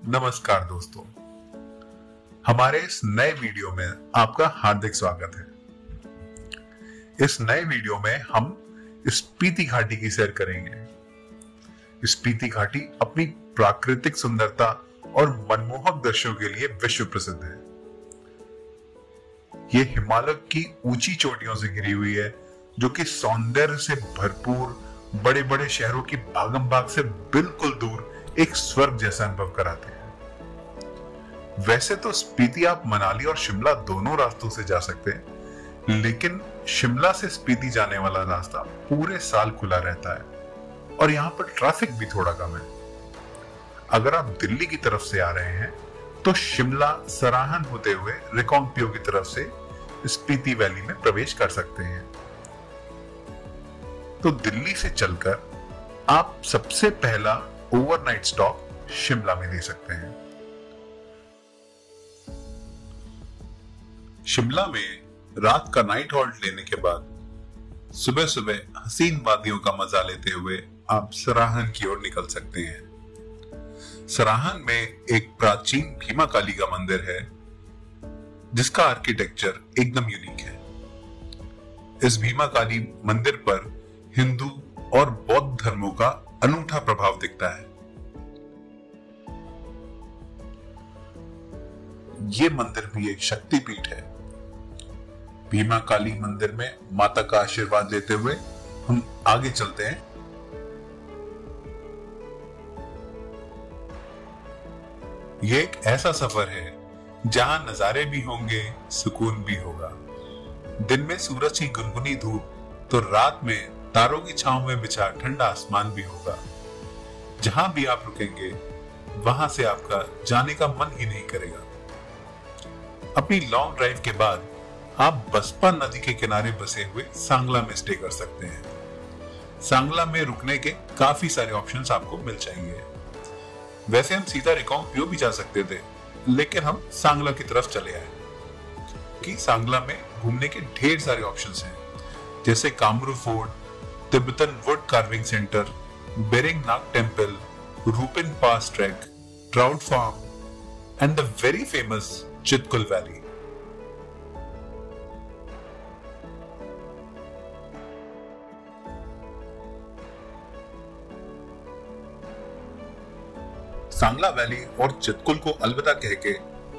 नमस्कार दोस्तों, हमारे इस नए वीडियो में आपका हार्दिक स्वागत है। इस नए वीडियो में हम स्पीति घाटी की सैर करेंगे। स्पीति घाटी अपनी प्राकृतिक सुंदरता और मनमोहक दृश्यों के लिए विश्व प्रसिद्ध है। ये हिमालय की ऊंची चोटियों से घिरी हुई है, जो कि सौंदर्य से भरपूर बड़े बड़े शहरों की भागम भाग से बिल्कुल दूर एक स्वर्ग जैसा अनुभव कराते हैं। वैसे तो स्पीति आप मनाली और शिमला दोनों रास्तों से जा सकते हैं, लेकिन शिमला से स्पीति जाने वाला रास्ता पूरे साल खुला रहता है और यहाँ पर ट्रैफिक भी थोड़ा कम है। अगर आप दिल्ली की तरफ से आ रहे हैं तो शिमला सराहन होते हुए रिकांगपिओ की तरफ से स्पीति वैली में प्रवेश कर सकते हैं। तो दिल्ली से चलकर आप सबसे पहला ओवरनाइट स्टॉप शिमला में ले सकते हैं। शिमला में रात का नाइट हॉल्ट लेने के बाद सुबह सुबह हसीन वादियों का मजा लेते हुए आप सराहन की ओर निकल सकते हैं। सराहन में एक प्राचीन भीमा काली का मंदिर है, जिसका आर्किटेक्चर एकदम यूनिक है। इस भीमा काली मंदिर पर हिंदू और बौद्ध धर्मों का अनूठा प्रभाव दिखता है। ये मंदिर भी एक शक्तिपीठ है। भीमा काली मंदिर में माता का आशीर्वाद लेते हुए हम आगे चलते हैं। ये एक ऐसा सफर है जहां नजारे भी होंगे, सुकून भी होगा। दिन में सूरज की गुनगुनी धूप तो रात में तारों की छांव में बिछा ठंडा आसमान भी होगा। जहां भी आप रुकेंगे वहां से आपका जाने का मन ही नहीं करेगा। अपनी लॉन्ग ड्राइव के बाद आप बसपा नदी के किनारे बसे हुए सांगला में स्टे कर सकते हैं। सांगला में रुकने के काफी सारे ऑप्शंस आपको मिल जाएंगे। वैसे हम सीधा रिकांगपिओ भी जा सकते थे, लेकिन हम सांगला की तरफ चले आए कि सांगला में घूमने के ढेर सारे ऑप्शंस हैं, जैसे Kamru fort, Tibetan wood carving centre, Bering Nag temple, Rupin pass trek, trout farm and the very famous Chitkul valley. Sangla valley और चितकुल को अलविदा कह के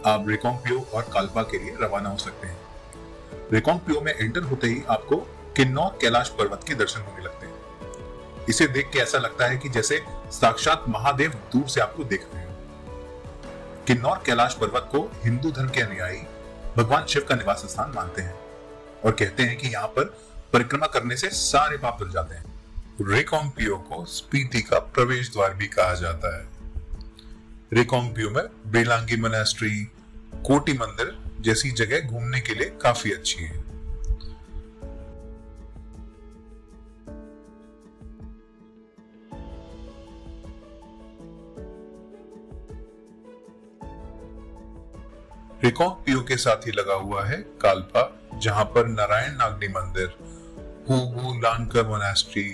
आप रिकांगपिओ और काल्पा के लिए रवाना हो सकते हैं। रिकांगपिओ में एंटर होते ही आपको किन्नौर कैलाश पर्वत के दर्शन होने लगते हैं। इसे देख के ऐसा लगता है कि जैसे साक्षात महादेव दूर से आपको देख रहे हो। किन्नौर कैलाश पर्वत को हिंदू धर्म के अनुयायी भगवान शिव का निवास स्थान मानते हैं और कहते हैं कि यहाँ पर परिक्रमा करने से सारे पाप धुल जाते हैं। रिकांगपिओ को स्पीति का प्रवेश द्वार भी कहा जाता है। रिकांगपिओ में बेलांगी मोनास्ट्री, कोटी मंदिर जैसी जगह घूमने के लिए काफी अच्छी है। रिकांगपिओ के साथ ही लगा हुआ है काल्पा, जहां पर नारायण नागनी मंदिर, हुगू लानकर मोनास्ट्री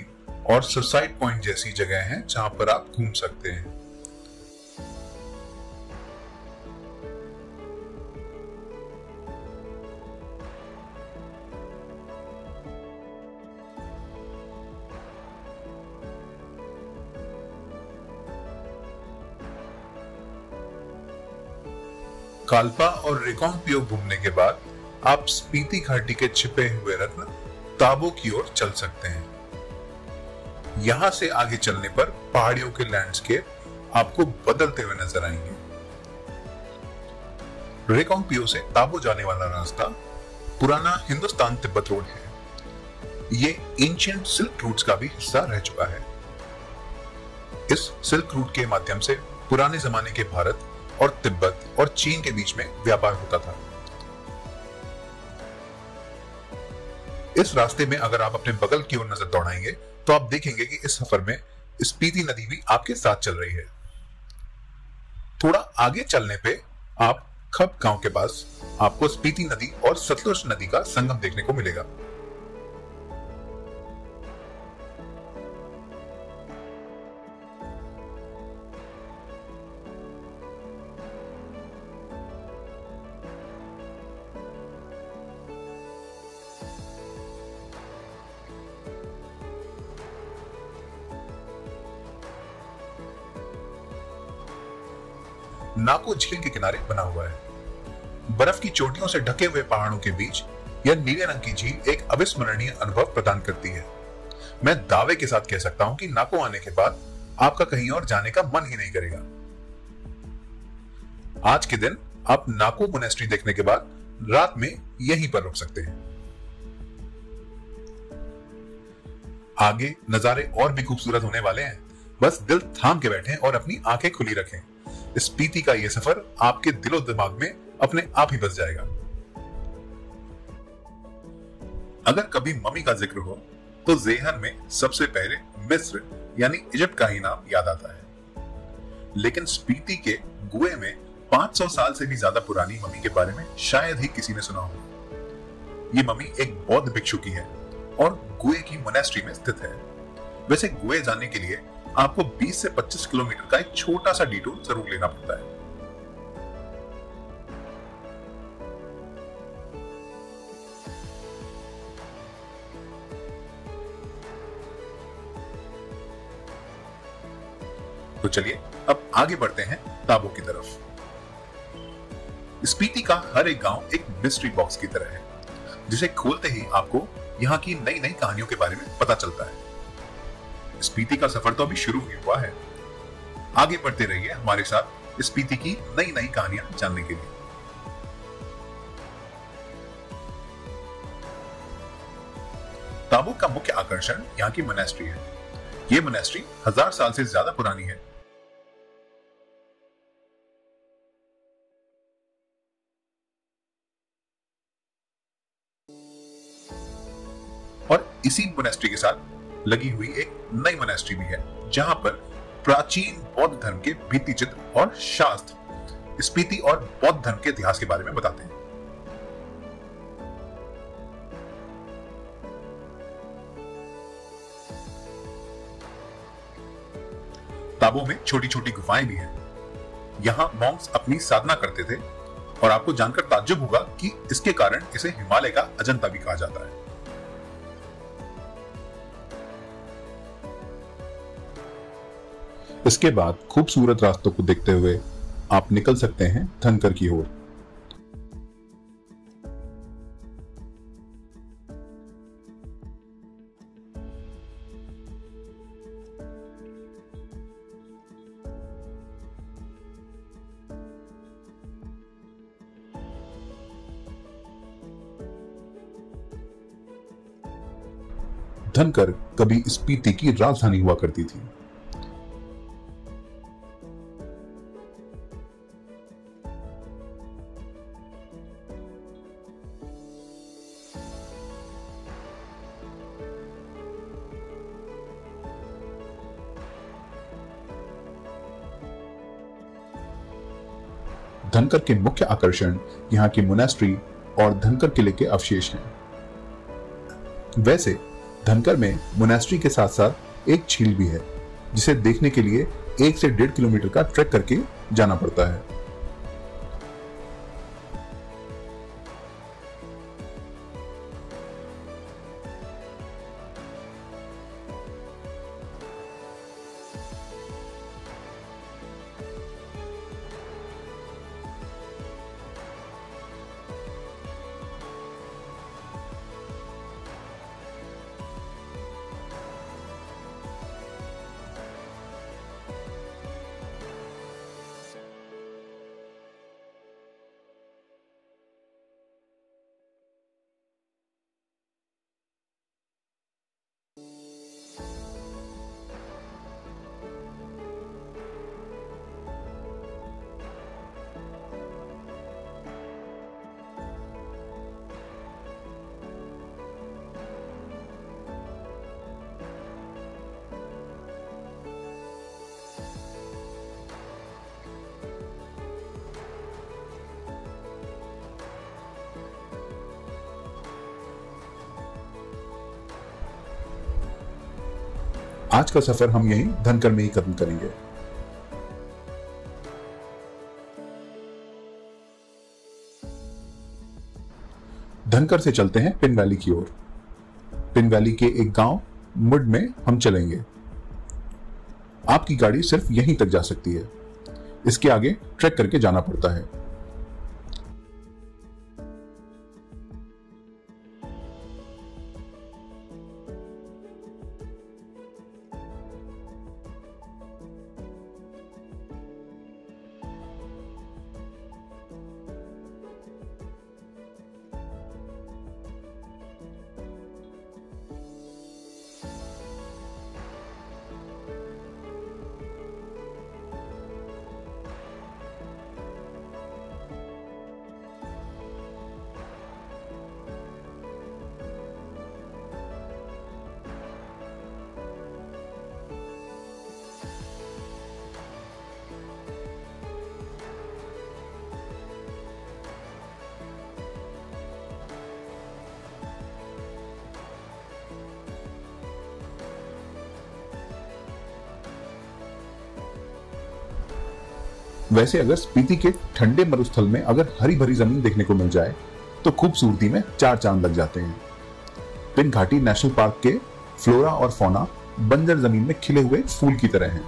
और सुसाइड पॉइंट जैसी जगह हैं जहां पर आप घूम सकते हैं। काल्पा और रिकांगपिओ घूमने के बाद आप स्पीति घाटी के छिपे हुए रत्न ताबो की ओर चल सकते हैं। यहां से आगे चलने पर पहाड़ियों के लैंडस्केप आपको बदलते हुए नजर आएंगे। रिकांगपिओ से ताबो जाने वाला रास्ता पुराना हिंदुस्तान तिब्बत रोड है। ये एंशिएंट सिल्क रूट्स का भी हिस्सा रह चुका है। इस सिल्क रूट के माध्यम से पुराने जमाने के भारत और तिब्बत और चीन के बीच में व्यापार होता था। इस रास्ते में अगर आप अपने बगल की ओर नजर दौड़ाएंगे तो आप देखेंगे कि इस सफर में स्पीति नदी भी आपके साथ चल रही है। थोड़ा आगे चलने पे आप खप गांव के पास आपको स्पीति नदी और सतलुज नदी का संगम देखने को मिलेगा। नाको झील के किनारे बना हुआ है। बर्फ की चोटियों से ढके हुए पहाड़ों के बीच यह नीले रंग की झील एक अविस्मरणीय अनुभव प्रदान करती है। मैं दावे के साथ कह सकता हूं कि नाको आने के बाद आपका कहीं और जाने का मन ही नहीं करेगा। आज के दिन आप नाको मोनेस्ट्री देखने के बाद रात में यहीं पर रुक सकते हैं। आगे नजारे और भी खूबसूरत होने वाले हैं, बस दिल थाम के बैठें और अपनी आंखें खुली रखें। स्पीति का यह सफर आपके दिलो दिमाग में अपने आप ही बस जाएगा। अगर कभी मम्मी का जिक्र हो तो ज़हन में सबसे पहले मिस्र यानी इजिप्ट का ही नाम याद आता है। लेकिन स्पीति के गुए में 500 साल से भी ज्यादा पुरानी मम्मी के बारे में शायद ही किसी ने सुना हो। ये मम्मी एक बौद्ध भिक्षु की है और गुए की मोनेस्ट्री में स्थित है। वैसे गुए जाने के लिए आपको 20 से 25 किलोमीटर का एक छोटा सा डिटूर जरूर लेना पड़ता है। तो चलिए अब आगे बढ़ते हैं ताबो की तरफ। स्पीति का हर एक गांव एक मिस्ट्री बॉक्स की तरह है, जिसे खोलते ही आपको यहाँ की नई नई कहानियों के बारे में पता चलता है। स्पीति का सफर तो अभी शुरू ही हुआ है। आगे बढ़ते रहिए हमारे साथ स्पीति की नई नई कहानियां जानने के लिए। ताबो का मुख्य आकर्षण यहाँ की मोनेस्ट्री है। ये मोनेस्ट्री 1000 साल से ज्यादा पुरानी है। और इसी मोनेस्ट्री के साथ लगी हुई एक नई मोनेस्ट्री भी है, जहां पर प्राचीन बौद्ध धर्म के भित्ति चित्र और शास्त्र स्पीति और बौद्ध धर्म के इतिहास के बारे में बताते हैं। ताबो में छोटी छोटी गुफाएं भी हैं। यहां मॉन्क्स अपनी साधना करते थे और आपको जानकर ताज्जुब होगा कि इसके कारण इसे हिमालय का अजंता भी कहा जाता है। इसके बाद खूबसूरत रास्तों को देखते हुए आप निकल सकते हैं धनकर की ओर। धनकर कभी स्पीति की राजधानी हुआ करती थी। धनकर के मुख्य आकर्षण यहाँ की मोनेस्ट्री और धनकर किले के अवशेष हैं। वैसे धनकर में मोनेस्ट्री के साथ साथ एक झील भी है, जिसे देखने के लिए 1 से 1.5 किलोमीटर का ट्रैक करके जाना पड़ता है। आज का सफर हम यहीं धनकर में ही खत्म करेंगे। धनकर से चलते हैं पिन वैली की ओर। पिन वैली के एक गांव मुड में हम चलेंगे। आपकी गाड़ी सिर्फ यहीं तक जा सकती है। इसके आगे ट्रैक करके जाना पड़ता है। वैसे अगर स्पीति के ठंडे मरुस्थल में अगर हरी भरी जमीन देखने को मिल जाए तो खूबसूरती में चार चांद लग जाते हैं। पिन घाटी नेशनल पार्क के फ्लोरा और फौना बंजर जमीन में खिले हुए फूल की तरह हैं।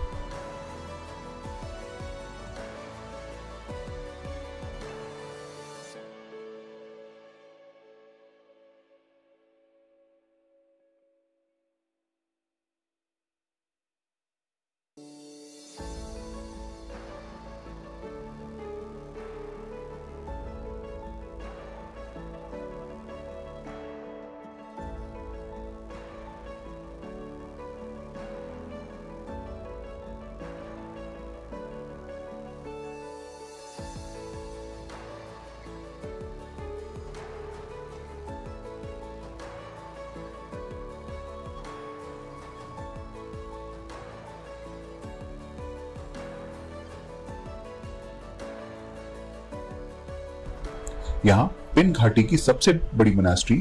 यहाँ पिन घाटी की सबसे बड़ी मोनास्ट्री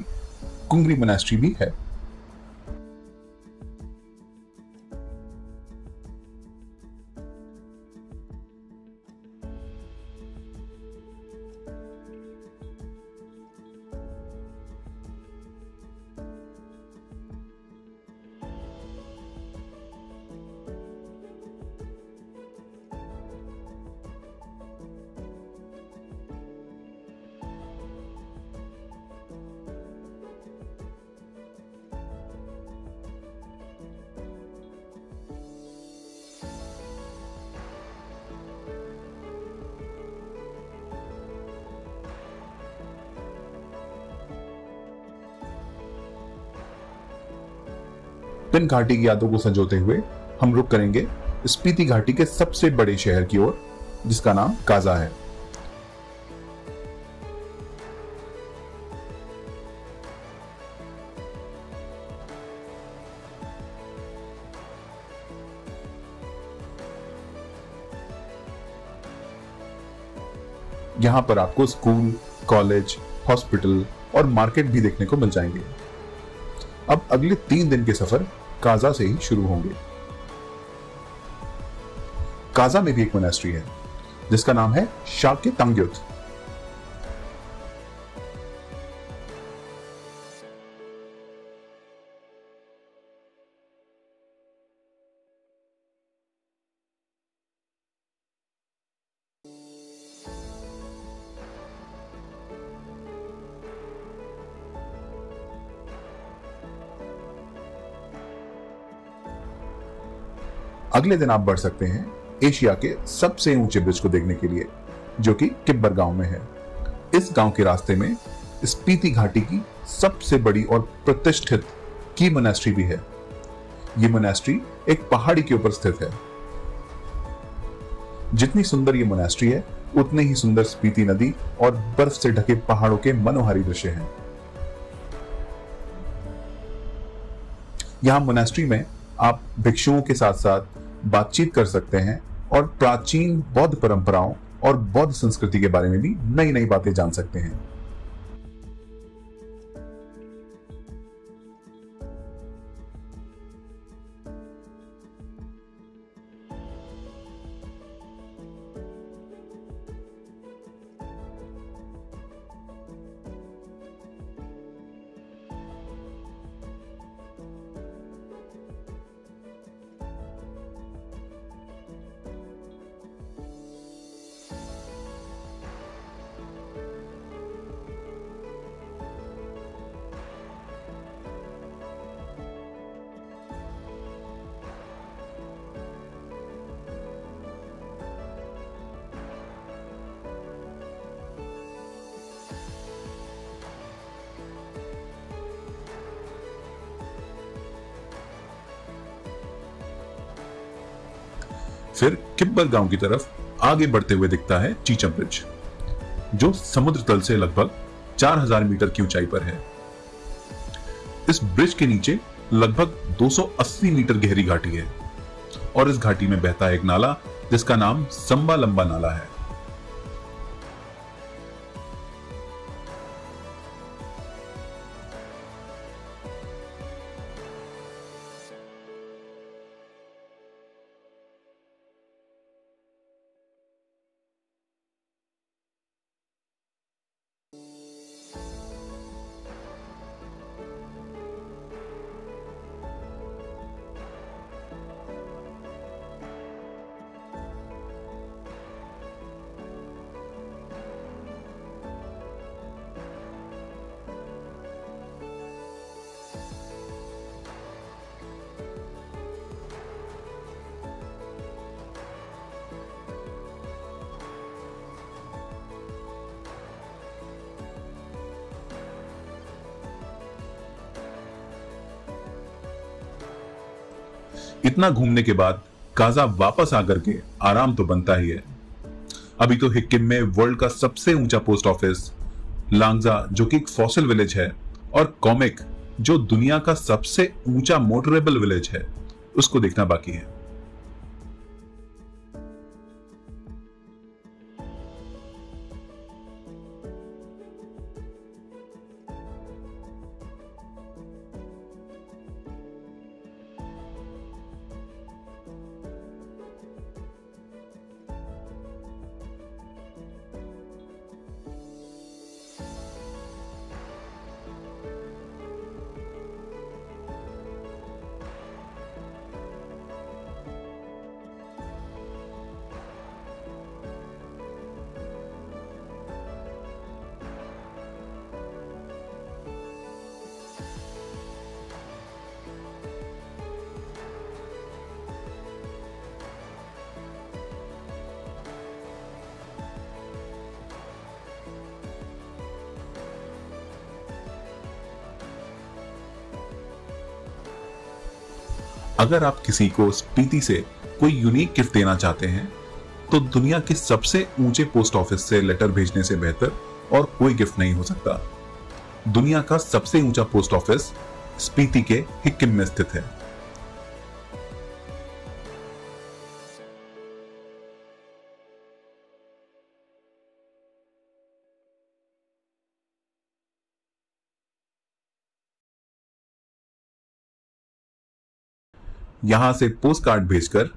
कुंगरी मोनास्ट्री भी है। पिन घाटी की यादों को संजोते हुए हम रुक करेंगे स्पीति घाटी के सबसे बड़े शहर की ओर, जिसका नाम काजा है। यहां पर आपको स्कूल, कॉलेज, हॉस्पिटल और मार्केट भी देखने को मिल जाएंगे। अब अगले 3 दिन के सफर काजा से ही शुरू होंगे। काजा में भी एक मोनास्ट्री है जिसका नाम है शाक्य तांग्युत। अगले दिन आप बढ़ सकते हैं एशिया के सबसे ऊंचे ब्रिज को देखने के लिए, जो कि किब्बर गांव में है। इस गांव के रास्ते में स्पीति घाटी की सबसे बड़ी और प्रतिष्ठित की मोनास्ट्री भी है। ये मोनास्ट्री एक पहाड़ी के ऊपर स्थित है। जितनी सुंदर ये मोनास्ट्री है, उतने ही सुंदर स्पीति नदी और बर्फ से ढके पहाड़ों के मनोहारी दृश्य हैं। यहां मोनास्ट्री में आप भिक्षुओं के साथ साथ बातचीत कर सकते हैं और प्राचीन बौद्ध परंपराओं और बौद्ध संस्कृति के बारे में भी नई नई बातें जान सकते हैं। फिर किब्बर गांव की तरफ आगे बढ़ते हुए दिखता है चीचम ब्रिज, जो समुद्र तल से लगभग 4000 मीटर की ऊंचाई पर है। इस ब्रिज के नीचे लगभग 280 मीटर गहरी घाटी है और इस घाटी में बहता है एक नाला जिसका नाम संबा लंबा नाला है। इतना घूमने के बाद काजा वापस आकर के आराम तो बनता ही है। अभी तो हिक्किम में वर्ल्ड का सबसे ऊंचा पोस्ट ऑफिस, लांगजा जो कि एक फॉसिल विलेज है, और कॉमिक जो दुनिया का सबसे ऊंचा मोटरेबल विलेज है, उसको देखना बाकी है। अगर आप किसी को स्पीति से कोई यूनिक गिफ्ट देना चाहते हैं तो दुनिया के सबसे ऊंचे पोस्ट ऑफिस से लेटर भेजने से बेहतर और कोई गिफ्ट नहीं हो सकता। दुनिया का सबसे ऊंचा पोस्ट ऑफिस स्पीति के हिक्किम में स्थित है। यहां से पोस्ट कार्ड भेजकर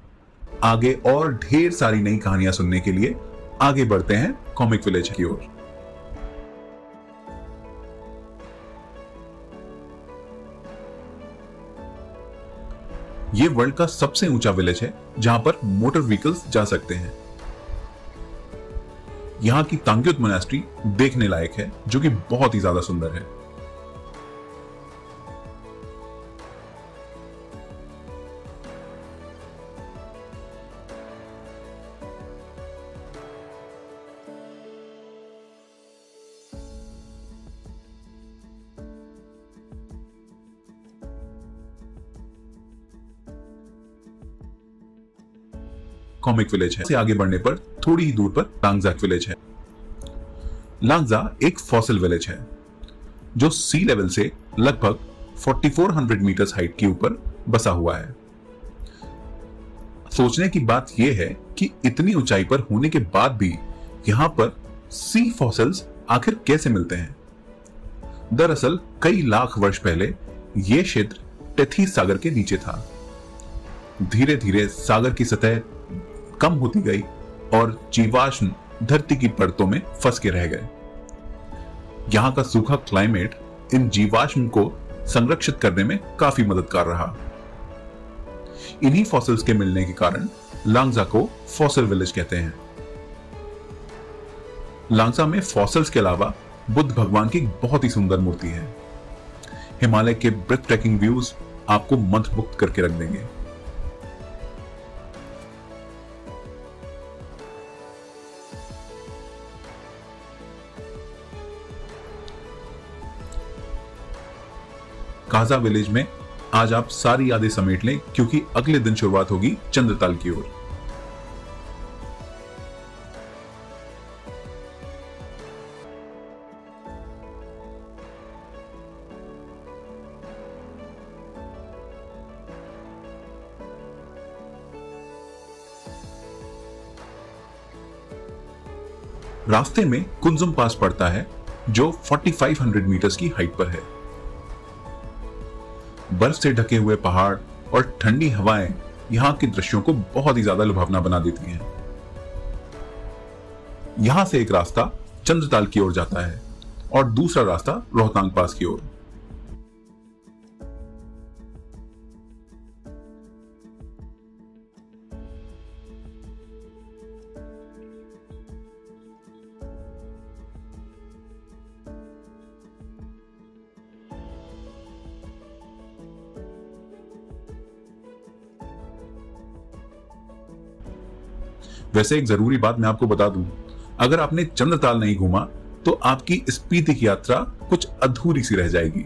आगे और ढेर सारी नई कहानियां सुनने के लिए आगे बढ़ते हैं कॉमिक विलेज की ओर। यह वर्ल्ड का सबसे ऊंचा विलेज है जहां पर मोटर व्हीकल्स जा सकते हैं। यहां की तांग्युत मोनास्ट्री देखने लायक है, जो कि बहुत ही ज्यादा सुंदर है। कॉमिक विलेज है से आगे बढ़ने पर थोड़ी ही दूर पर लांगजा विलेज है। लांगजा एक फॉसिल विलेज है जो सी लेवल से लगभग 4400 मीटर्स हाइट के ऊपर बसा हुआ है। सोचने की बात यह है कि इतनी ऊंचाई पर होने के बाद भी यहां पर सी फॉसिल्स आखिर कैसे मिलते हैं। दरअसल कई लाख वर्ष पहले यह क्षेत्र टेथीस सागर के नीचे था। धीरे धीरे सागर की सतह कम होती गई और जीवाश्म धरती की परतों में फंस के रह गए। यहां का सूखा क्लाइमेट इन जीवाश्म को संरक्षित करने में काफी मददगार रहा। इन्हीं फॉसिल्स के मिलने के कारण लांगजा को फॉसिल विलेज कहते हैं। लांगजा में फॉसिल्स के अलावा बुद्ध भगवान की बहुत ही सुंदर मूर्ति है। हिमालय के ब्रेथ ट्रेकिंग व्यूज आपको मंत्रमुग्ध करके रख देंगे। काजा विलेज में आज आप सारी यादें समेट लें, क्योंकि अगले दिन शुरुआत होगी चंद्रताल की ओर। रास्ते में कुंजुम पास पड़ता है जो 4500 मीटर्स की हाइट पर है। बर्फ से ढके हुए पहाड़ और ठंडी हवाएं यहां के दृश्यों को बहुत ही ज्यादा लुभावना बना देती हैं। यहां से एक रास्ता चंद्रताल की ओर जाता है और दूसरा रास्ता रोहतांग पास की ओर। वैसे एक जरूरी बात मैं आपको बता दूं, अगर आपने चंद्रताल नहीं घूमा तो आपकी स्पीति की यात्रा कुछ अधूरी सी रह जाएगी।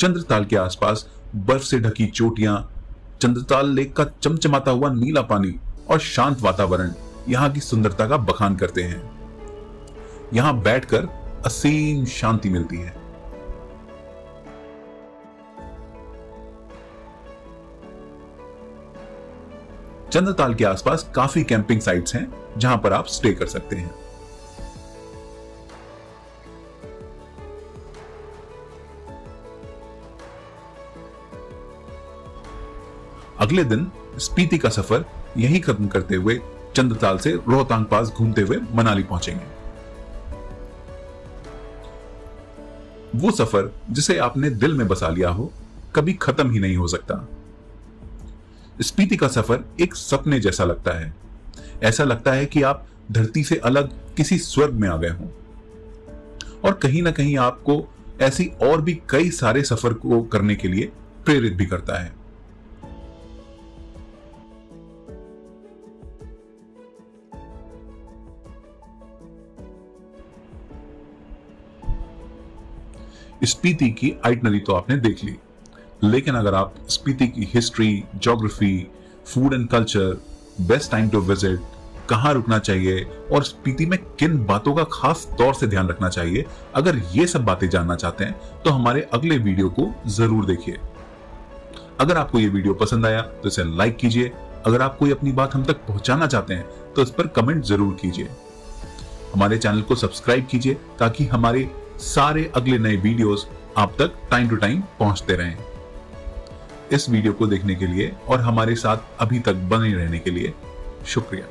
चंद्रताल के आसपास बर्फ से ढकी चोटियां, चंद्रताल लेक का चमचमाता हुआ नीला पानी और शांत वातावरण यहां की सुंदरता का बखान करते हैं। यहां बैठकर असीम शांति मिलती है। चंद्रताल के आसपास काफी कैंपिंग साइट्स हैं जहां पर आप स्टे कर सकते हैं। अगले दिन स्पीति का सफर यहीं खत्म करते हुए चंद्रताल से रोहतांग पास घूमते हुए मनाली पहुंचेंगे। वो सफर जिसे आपने दिल में बसा लिया हो, कभी खत्म ही नहीं हो सकता। स्पीति का सफर एक सपने जैसा लगता है। ऐसा लगता है कि आप धरती से अलग किसी स्वर्ग में आ गए हों। और कहीं ना कहीं आपको ऐसी और भी कई सारे सफर को करने के लिए प्रेरित भी करता है। स्पीति की आइटनरी तो आपने देख ली, लेकिन अगर आप स्पीति की history, geography, food and culture, best time to visit, कहां रुकना चाहिए और स्पीति में किन बातों का खास तौर से ध्यान रखना चाहिए, अगर ये सब बातें जानना चाहते हैं तो हमारे अगले वीडियो को जरूर देखिए। अगर आपको ये वीडियो पसंद आया तो इसे लाइक कीजिए। अगर आप कोई अपनी बात हम तक पहुंचाना चाहते हैं तो इस पर कमेंट जरूर कीजिए। हमारे चैनल को सब्सक्राइब कीजिए ताकि हमारे सारे अगले नए वीडियोस आप तक टाइम टू टाइम पहुंचते रहें। इस वीडियो को देखने के लिए और हमारे साथ अभी तक बने रहने के लिए शुक्रिया।